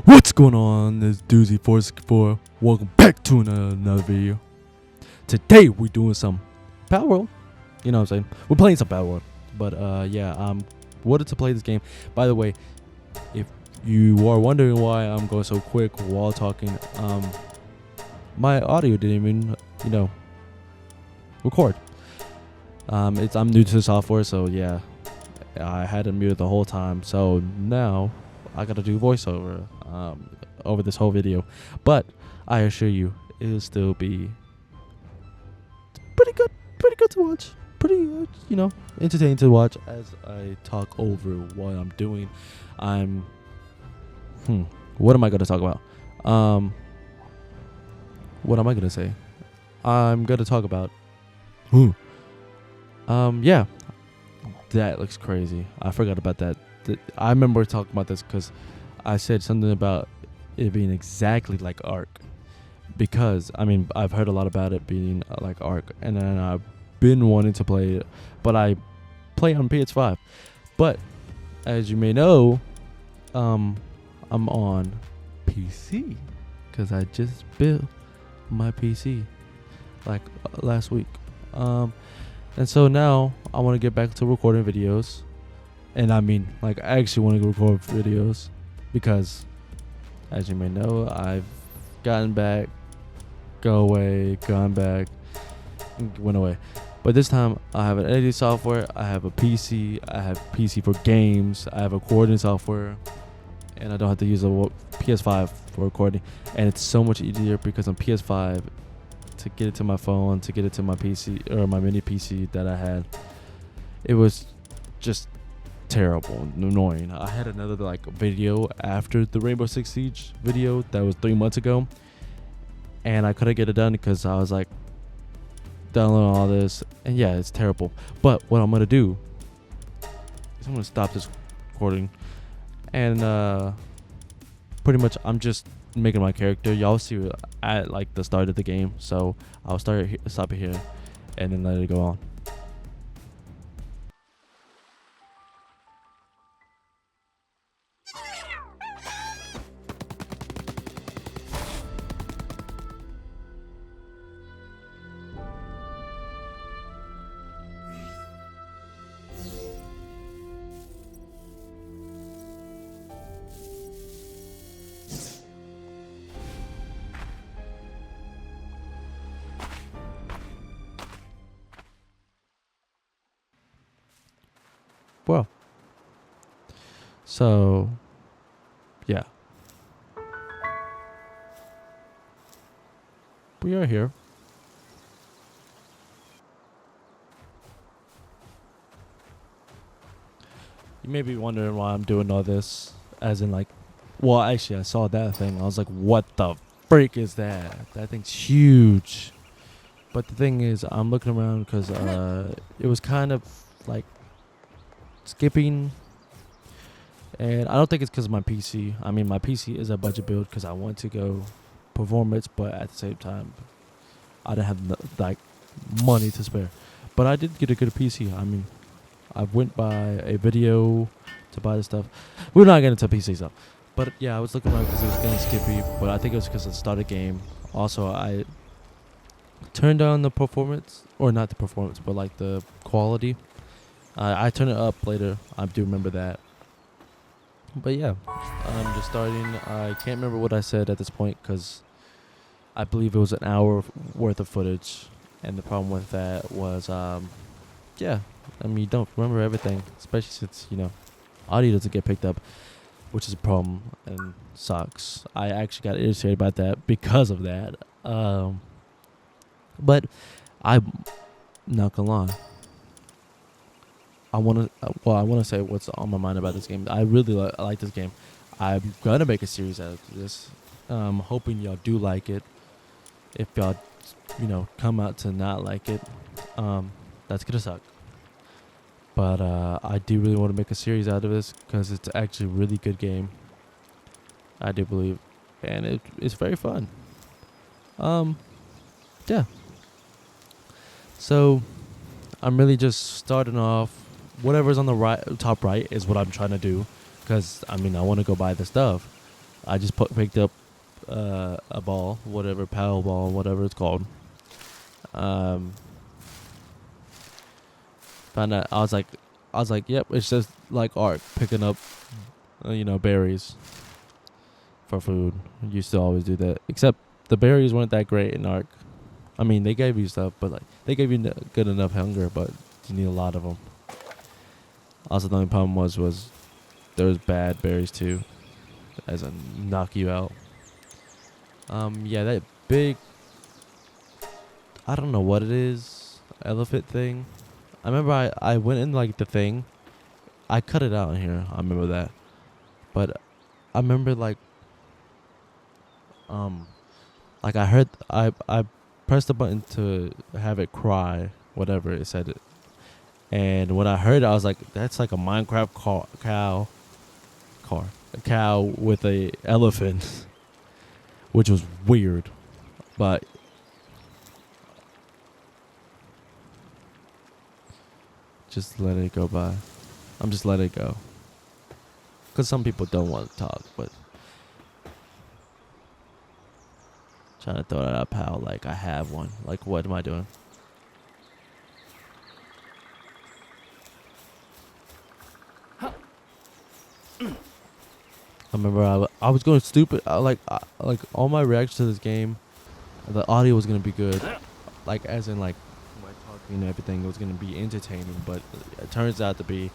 What's going on? This Doozy 464. Welcome back to another video. Today we're doing some Palworld. You know what I'm saying? We're playing some Palworld. But yeah, wanted to play this game. By the way, if you are wondering why I'm going so quick while talking, my audio didn't even, record. I'm new to the software, so yeah, I had it muted the whole time. So now I gotta do voiceover over this whole video, but I assure you it'll still be pretty good to watch, pretty entertaining to watch as I talk over what I'm doing. What am I gonna talk about? What am I gonna say? I'm gonna talk about yeah, that looks crazy. I forgot about that. I remember talking about this because I said something about it being exactly like Ark, because I've heard a lot about it being like Ark, and then I've been wanting to play it, but I play on PS5. But as you may know, I'm on PC because I just built my PC like last week, and so now I want to get back to recording videos. And I actually want to record videos because, as you may know, I've gotten back, gone back, went away. But this time, I have an editing software, I have a PC, I have PC for games, I have recording software, and I don't have to use a PS5 for recording. And it's so much easier because on PS5, to get it to my phone, to get it to my PC, or my mini PC that I had, it was just terrible and annoying. I had another video after the Rainbow Six Siege video that was 3 months ago, and I couldn't get it done because I was downloading all this, and yeah, it's terrible. But what I'm gonna do is I'm gonna stop this recording, and pretty much I'm just making my character. Y'all see it at the start of the game, so I'll stop it here and then let it go on. Well, so yeah, we are here. You may be wondering why I'm doing all this, as in well, actually I saw that thing. I was like, what the freak is that? That thing's huge. But the thing is, I'm looking around because it was kind of skipping, and I don't think it's because of my PC. My PC is a budget build because I want to go performance, but at the same time, I didn't have money to spare. But I did get a good PC. I went by a video to buy the stuff. We're not getting into PC stuff, but yeah, I was looking around because it was getting skippy. But I think it was because of the start of the game. Also, I turned down the performance, or not the performance, but the quality. I turn it up later. I do remember that. But yeah, I'm just starting. I can't remember what I said at this point because I believe it was an hour worth of footage. And the problem with that was, yeah, you don't remember everything, especially since, audio doesn't get picked up, which is a problem and sucks. I actually got irritated about that because of that. But I'm not gonna lie. I want to say what's on my mind about this game. I really like this game. I'm gonna make a series out of this. Hoping y'all do like it. If y'all, come out to not like it, that's gonna suck. But I do really want to make a series out of this because it's actually a really good game. I do believe, and it's very fun. Yeah. So I'm really just starting off. Whatever's on the top right is what I'm trying to do, because I want to go buy the stuff. I just picked up a ball, whatever, paddle ball, whatever it's called. Um, Found out I was like, yep, it's just like art, picking up, berries for food. Used to always do that, except the berries weren't that great in Ark. I mean, they gave you stuff, but like they gave you good enough hunger, but you need a lot of them. Also, the only problem was there was bad berries too, as in knock you out. Yeah, that big, I don't know what it is, elephant thing. I remember I went in like the thing. I cut it out in here. I remember that, but I remember like I heard I pressed the button to have it cry, whatever it said it. And when I heard it, I was like, that's like a Minecraft a cow with a elephant, which was weird, but just let it go by. I'm just letting it go, because some people don't want to talk, but trying to throw that out, pal, like I have one. Like, what am I doing? I remember I was going stupid. Like all my reactions to this game, the audio was gonna be good, like as in like my talking and everything was gonna be entertaining. But it turns out to be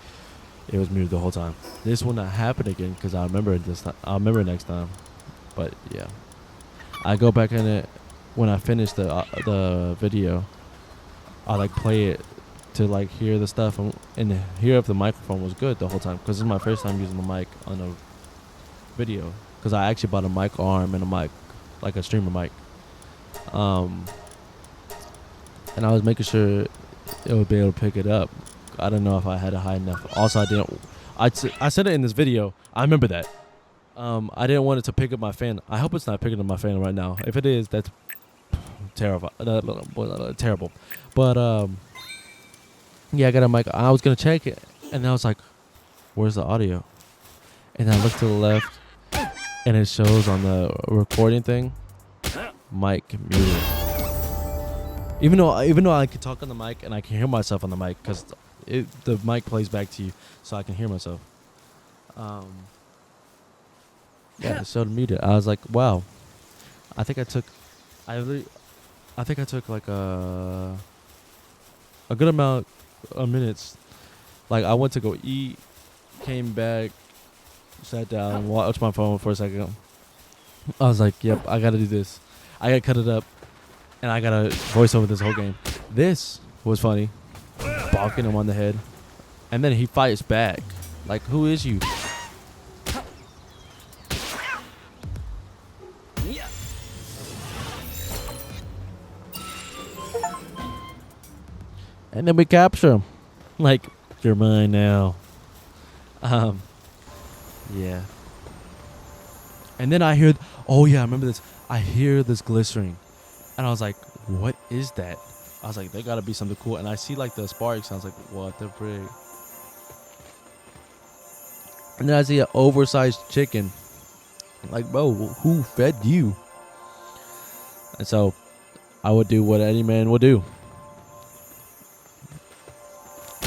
it was muted the whole time. This will not happen again because I remember this. I'll remember next time. But yeah, I go back in it when I finish the video. I like play it to like hear the stuff and hear if the microphone was good the whole time, because this is my first time using the mic on a video, because I actually bought a mic arm and a mic, like a streamer mic, and I was making sure it would be able to pick it up. I don't know if I had it high enough. Also, I said it in this video. I remember that. I didn't want it to pick up my fan. I hope it's not picking up my fan right now. If it is, that's terrible. Terrible. But yeah, I got a mic. I was gonna check it, and I was like, "Where's the audio?" And I looked to the left, and it shows on the recording thing, mic muted. Even though I can talk on the mic and I can hear myself on the mic, because the mic plays back to you, so I can hear myself. Yeah, it showed muted. I was like, wow. I think I took like a good amount of minutes. Like, I went to go eat, came back, sat down, watched my phone for a second. I was like, yep, I gotta do this. I gotta cut it up, and I gotta voice over this whole game. This was funny, bonking him on the head, and then he fights back. Like, who is you? And then we capture him. Like, you're mine now. Yeah. And then I hear, oh yeah, I remember this. I hear this glistering, and I was like, what is that? I was like, there gotta be something cool. And I see like the sparks. I was like, what the frig? And then I see an oversized chicken. I'm like, bro, who fed you? And so I would do what any man would do.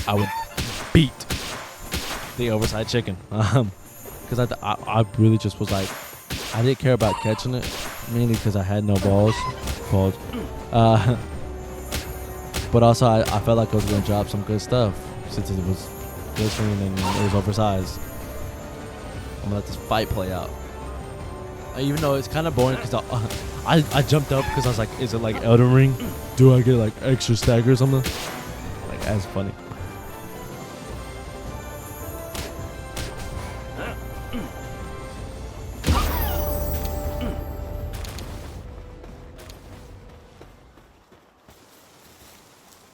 I would beat the oversized chicken. Because I really just was like, I didn't care about catching it, mainly because I had no balls. But also I felt like I was going to drop some good stuff since it was glistening and it was oversized. I'm going to let this fight play out. Even though it's kind of boring because I jumped up because I was like, is it like Elden Ring? Do I get like extra stagger or something? Like, that's funny.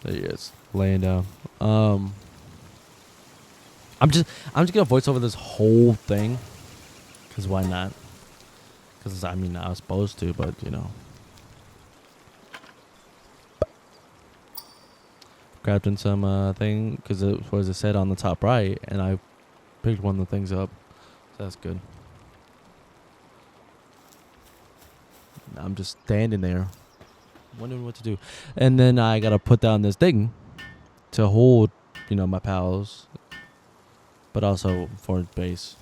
There he is, laying down. I'm just gonna voice over this whole thing, cause why not? Cause I mean I was supposed to, but you know. Grabbed in some thing, cause it was said on the top right, and I picked one of the things up. So that's good. I'm just standing there, wondering what to do. And then I gotta put down this thing to hold, my pals, but also for base.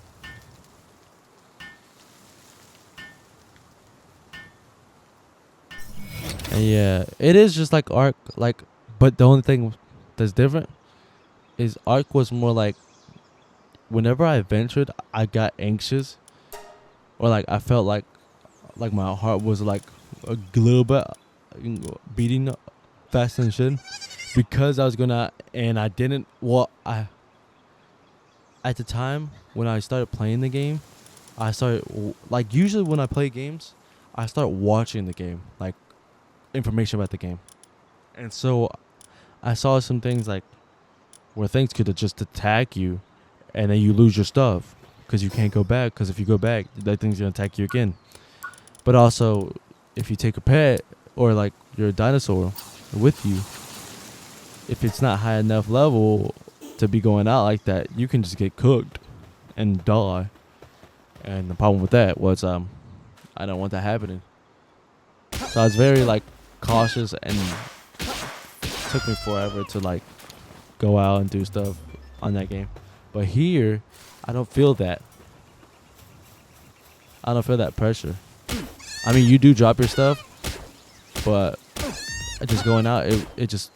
And yeah, it is just like Ark, but the only thing that's different is Ark was more like whenever I ventured, I got anxious, or like I felt like my heart was like a little bit beating fast and shit because I was gonna, and I didn't. Well, I at the time when I started playing the game, I started like usually when I play games, I start watching the game, like information about the game, and so I saw some things like where things could just attack you, and then you lose your stuff because you can't go back. Because if you go back, that thing's gonna attack you again. But also, if you take a pet or like your dinosaur with you, if it's not high enough level to be going out like that, you can just get cooked and die. And the problem with that was I don't want that happening. So I was very like cautious, and it took me forever to like go out and do stuff on that game. But here, I don't feel that. I don't feel that pressure. I mean, you do drop your stuff, but just going out, it just,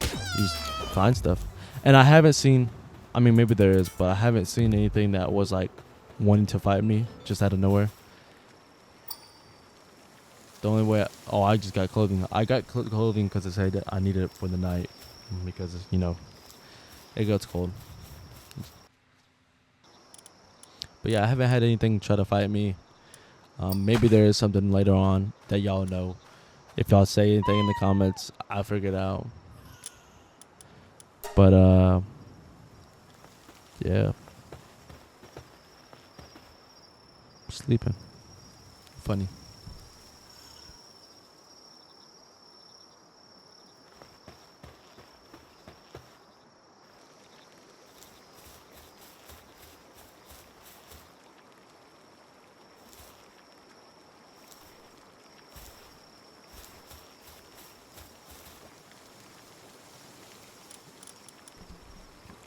you just find stuff. And I haven't seen, I mean, maybe there is, but I haven't seen anything that was like wanting to fight me just out of nowhere. The only way, I just got clothing. I got clothing because it said that I needed it for the night because, it gets cold. But yeah, I haven't had anything try to fight me. Maybe there is something later on that y'all know. If y'all say anything in the comments, I'll figure it out. But yeah. Sleeping. Funny.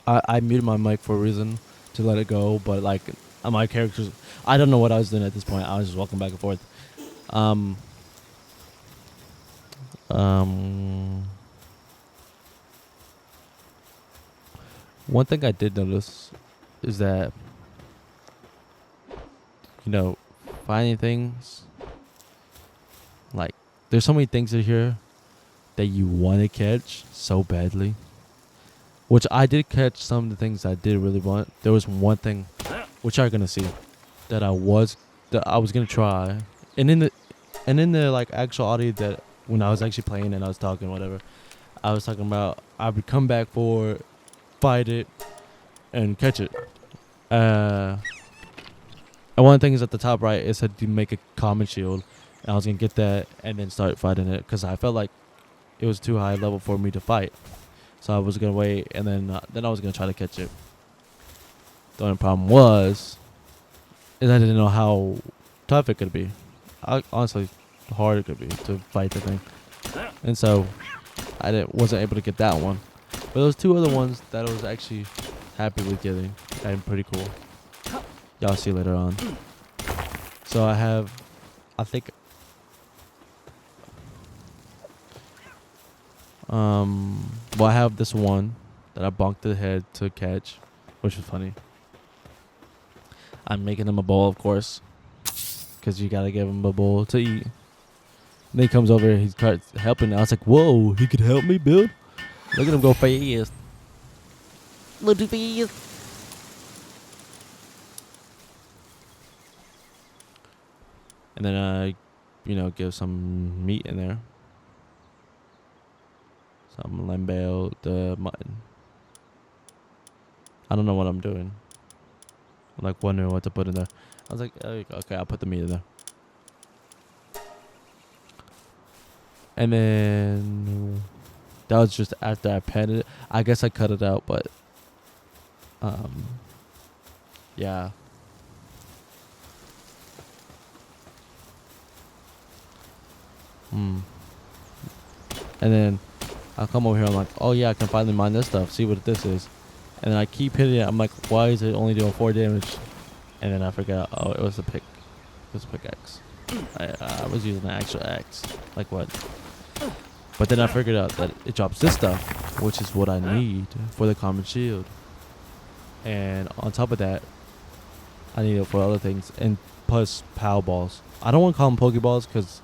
I muted my mic for a reason to let it go, but like my characters, I don't know what I was doing at this point. I was just walking back and forth. Um, one thing I did notice is that finding things like there's so many things in here that you want to catch so badly. Which I did catch some of the things I did really want. There was one thing, which you're gonna see, that I was gonna try, and in the like actual audio that when I was actually playing and I was talking whatever, I was talking about I would come back for it, fight it, and catch it. And one thing is at the top right, it said to make a common shield, and I was gonna get that and then start fighting it because I felt like it was too high level for me to fight. So I was gonna wait, and then I was gonna try to catch it. The only problem is I didn't know how tough it could be. Honestly, hard it could be to fight the thing, and so I wasn't able to get that one. But those two other ones that I was actually happy with getting, and pretty cool. Y'all see later on. So I think. Well, I have this one that I bonked the head to catch, which was funny. I'm making him a bowl, of course, because you gotta give him a bowl to eat. And then he comes over, he starts helping. I was like, whoa, he could help me, build? Look at him go fast. Little fast. And then I, give some meat in there. Some lamb, the mutton. I don't know what I'm doing. I'm like wondering what to put in there. I was like, okay, I'll put the meat in there. And then that was just after I patted it. I guess I cut it out, but yeah. Hmm. And then I'll come over here. I'm like, oh yeah, I can finally mine this stuff. See what this is. And then I keep hitting it. I'm like, why is it only doing 4 damage? And then I forgot. Oh, it was a pick. It was a pickaxe. I was using an actual axe. Like what? But then I figured out that it drops this stuff, which is what I need for the common shield. And on top of that, I need it for other things. And plus Palballs. I don't want to call them Pokeballs because,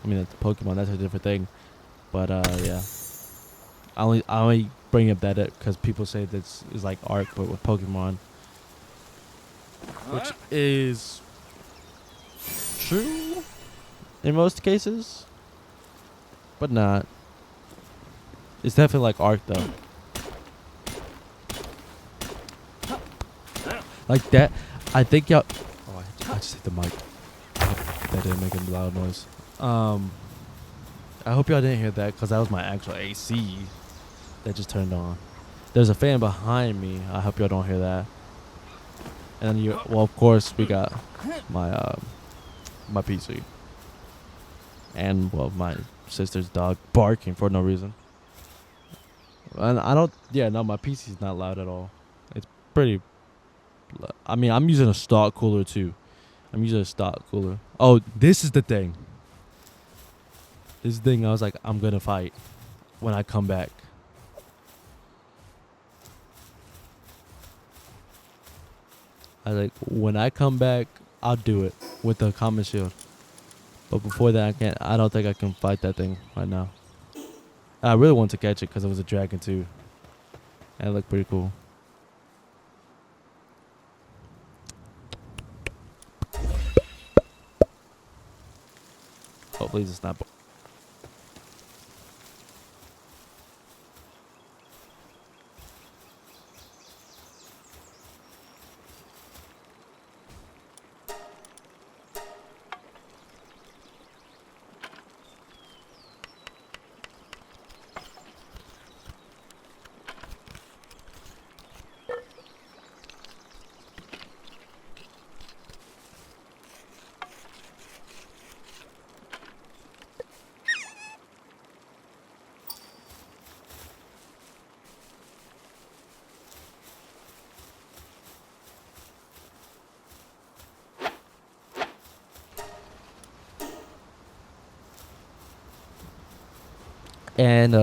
I mean, it's Pokemon. That's a different thing. But yeah. I only bring up that because people say this is like Arc, but with Pokemon. Which is true in most cases, but not. It's definitely like Arc though. Like that, I think y'all. Oh, I just hit the mic. That didn't make a loud noise. I hope y'all didn't hear that because that was my actual AC that just turned on. There's a fan behind me. I hope y'all don't hear that. And you, well, of course, we got my my PC, and well, my sister's dog barking for no reason. And I don't, yeah, no, my PC's not loud at all. It's pretty. I mean, I'm using a stock cooler too. I'm using a stock cooler. Oh, this is the thing. This is the thing I was like, I'm gonna fight when I come back. I was like, when I come back, I'll do it with the common shield. But before that, I can't. I don't think I can fight that thing right now. I really want to catch it because it was a dragon too, and it looked pretty cool. Hopefully, it's not. And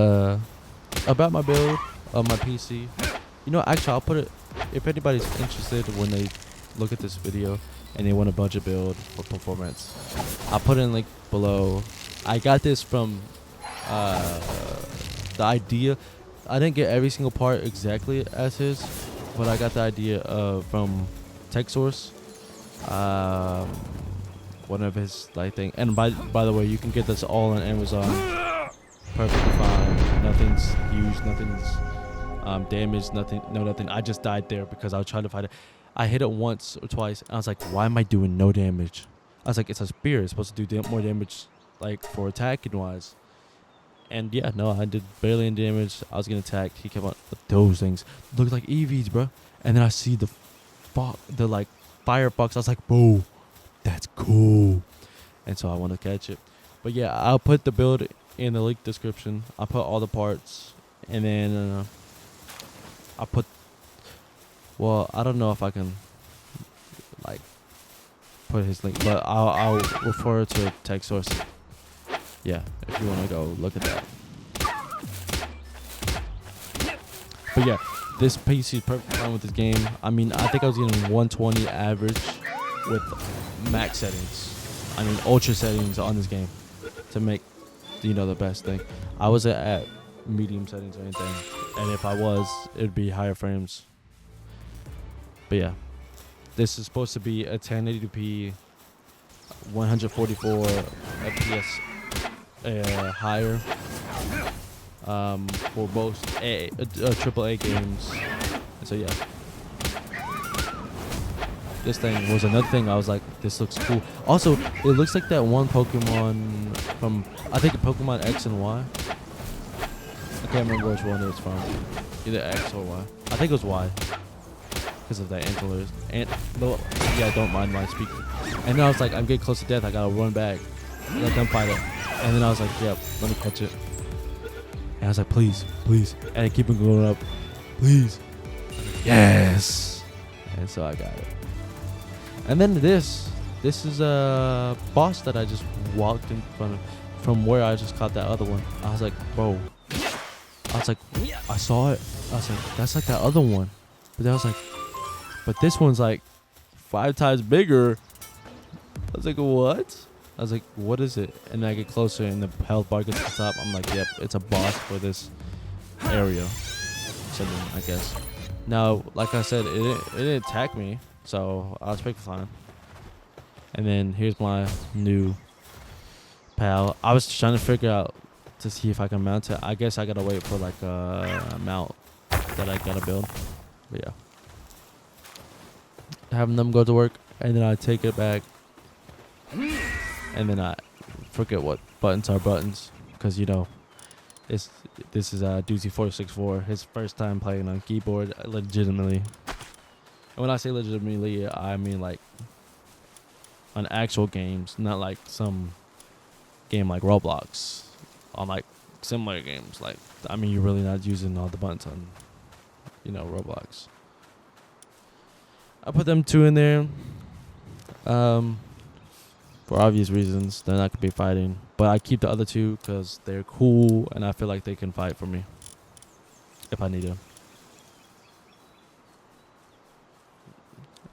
about my build of my PC, you know, actually I'll put it, if anybody's interested when they look at this video and they want a budget build for performance, I'll put it in link below. I got this from the idea. I didn't get every single part exactly as his, but I got the idea from TechSource, one of his like thing. And by the way, you can get this all on Amazon. Perfectly fine. Nothing's huge. Nothing's damaged. Nothing. I just died there because I was trying to fight it. I hit it once or twice. And I was like, why am I doing no damage? I was like, it's a spear. It's supposed to do more damage, like for attacking wise. And yeah, no, I did barely any damage. I was getting attacked. He kept on. Those things look like EVs, bro. And then I see the like firefox. I was like, whoa, that's cool. And so I want to catch it. But yeah, I'll put the build in the link description. I'll put all the parts, and then I'll put. Well, I don't know if I can like put his link, but I'll refer to TechSource. Yeah, if you want to go look at that. But yeah, this PC is perfect fine with this game. I mean, I think I was getting 120 average with max settings. I mean, ultra settings on this game to make, you know, the best thing. I wasn't at medium settings or anything, and if I was, it'd be higher frames. But yeah, this is supposed to be a 1080p 144 FPS higher for most AAA games. And so yeah, this thing was another thing. I was like, this looks cool. Also, it looks like that one Pokemon from, I think, Pokemon X and Y. I can't remember which one it's from. Either X or Y. I think it was Y. Because of the antlers. And, yeah, I don't mind my speaking. And then I was like, I'm getting close to death. I gotta run back. let them fight it. And then I was like, yep, let me catch it. And I was like, please, please. And I keep on going up, please. Yes. And so I got it. And then this is a boss that I just walked in front of from where I just caught that other one. I was like, bro. I was like, I saw it. I was like, that's like that other one. But then I was like, but this one's like 5 times bigger. I was like, what? I was like, what is it? And I get closer and the health bar gets to the top. I'm like, yep, it's a boss for this area. Something, I guess. Now, like I said, it didn't attack me. So I was pretty fine. And then here's my new pal. I was trying to figure out to see if I can mount it. I guess I gotta wait for like a mount that I gotta build. But yeah. Having them go to work and then I take it back. And then I forget what buttons are buttons. Because you know, this is Doozy 464. His first time playing on keyboard legitimately. And when I say legitimately, I mean like on actual games, not like some game like Roblox. On like similar games, like I mean, you're really not using all the buttons on, you know, Roblox. I put them 2 in there, for obvious reasons. They're not gonna be fighting, but I keep the other 2 because they're cool and I feel like they can fight for me if I need them.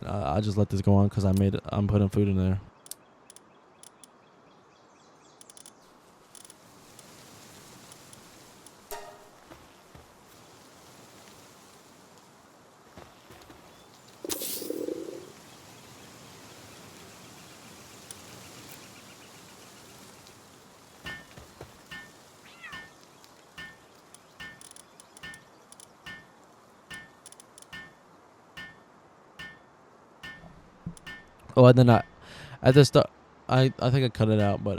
I just let this go on because I'm putting food in there. Oh, and then at the start, I think I cut it out, but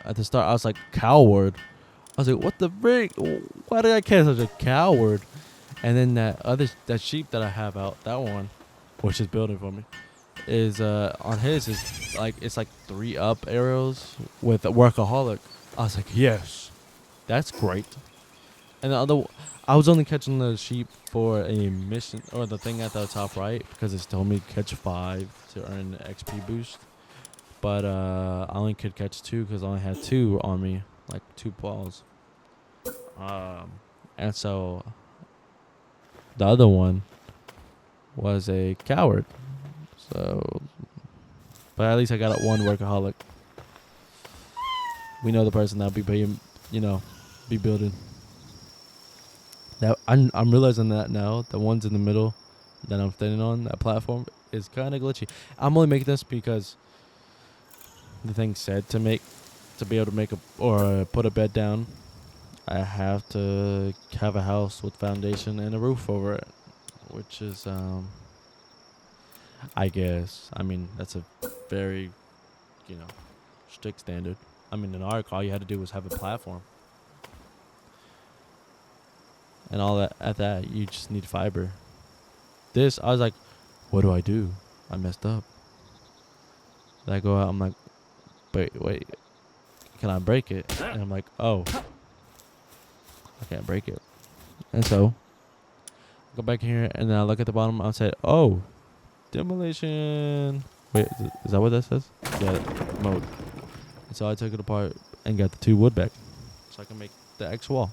at the start I was like coward. I was like, what the frick? Why did I catch such a coward? And then that sheep that I have out, that one, which is building for me, is on his is like it's like 3 up arrows with a workaholic. I was like, yes, that's great. And the other, I was only catching the sheep for a mission or the thing at the top right because it's told me to catch 5 to earn the XP boost. But I only could catch 2 because I only had 2 on me, like 2 balls. And so the other one was a coward. So, but at least I got 1 workaholic. We know the person that'll be paying, you know, be building. That I'm realizing that now. The ones in the middle that I'm standing on, that platform, is kind of glitchy. I'm only making this because the thing said to be able to make or put a bed down, I have to have a house with foundation and a roof over it, which is I guess, I mean, that's a very, you know, strict standard. I mean, in Ark, all you had to do was have a platform. And all that, at that, you just need fiber. This, I was like, what do? I messed up. Then I go out, I'm like, wait, can I break it? And I'm like, oh, I can't break it. And so, I go back here, and then I look at the bottom, I said, oh, demolition. Wait, is that what that says? Yeah, mode. And so I took it apart and got the 2 wood back, so I can make the X wall.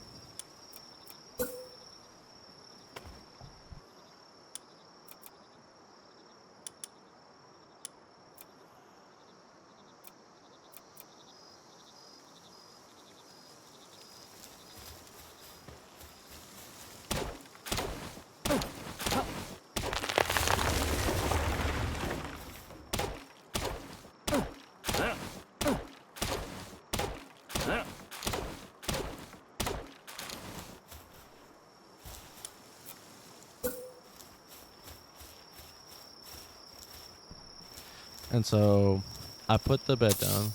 And so I put the bed down,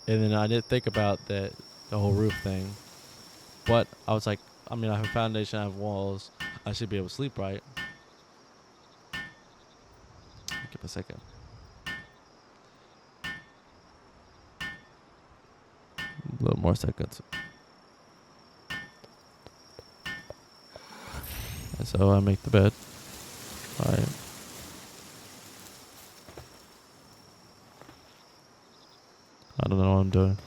and then I didn't think about the whole roof thing. But I was like, I mean, I have a foundation, I have walls, I should be able to sleep right. Give me a second. A little more seconds. And so I make the bed. Alright. I don't know what I'm doing.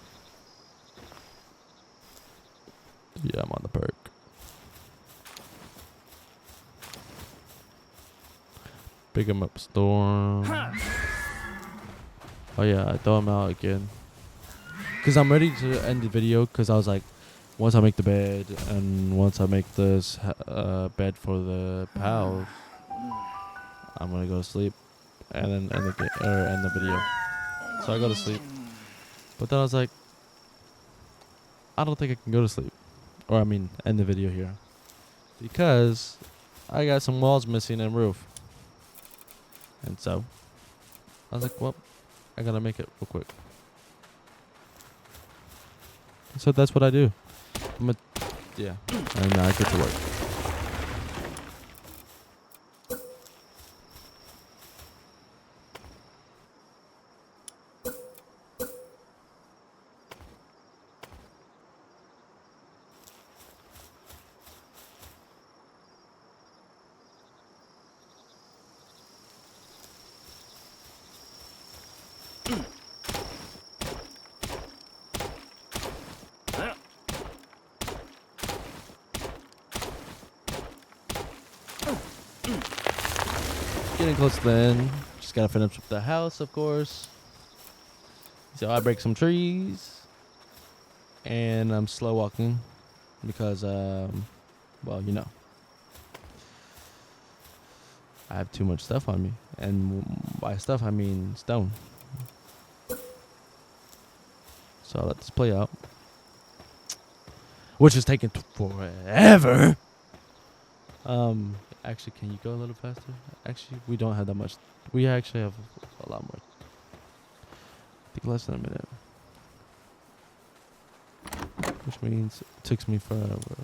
Yeah, I'm on the perk. Pick him up, Storm. Oh yeah, I throw him out again. Cause I'm ready to end the video. Cause I was like, once I make the bed and once I make this bed for the pals, I'm gonna go to sleep and then end the video. So I go to sleep. But then I was like, I don't think I can go to sleep. Or I mean, end the video here. Because I got some walls missing and roof. And so, I was like, well, I gotta make it real quick. So that's what I do. Yeah. And I get to work. Getting close to the end. Just gotta finish up the house, of course. So I break some trees. And I'm slow walking. Because, well, you know. I have too much stuff on me. And by stuff, I mean stone. So I'll let this play out. Which is taking forever. Actually, can you go a little faster? Actually, we don't have that much. We actually have a lot more. I think less than a minute. Which means it took me forever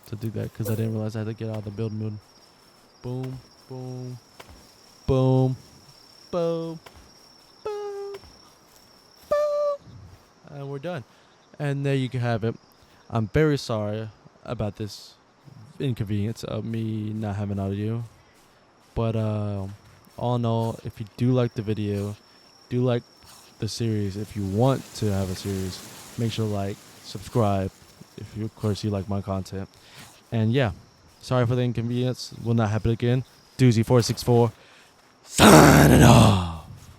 to do that because I didn't realize I had to get out of the build mode. Boom, boom, boom, boom, boom, boom. And we're done. And there you can have it. I'm very sorry about this inconvenience of me not having audio, but all in all, if you do like the video, do like the series, if you want to have a series, make sure to like, subscribe if you, of course, you like my content. And yeah, sorry for the inconvenience, will not happen again. Doozy464 signing off.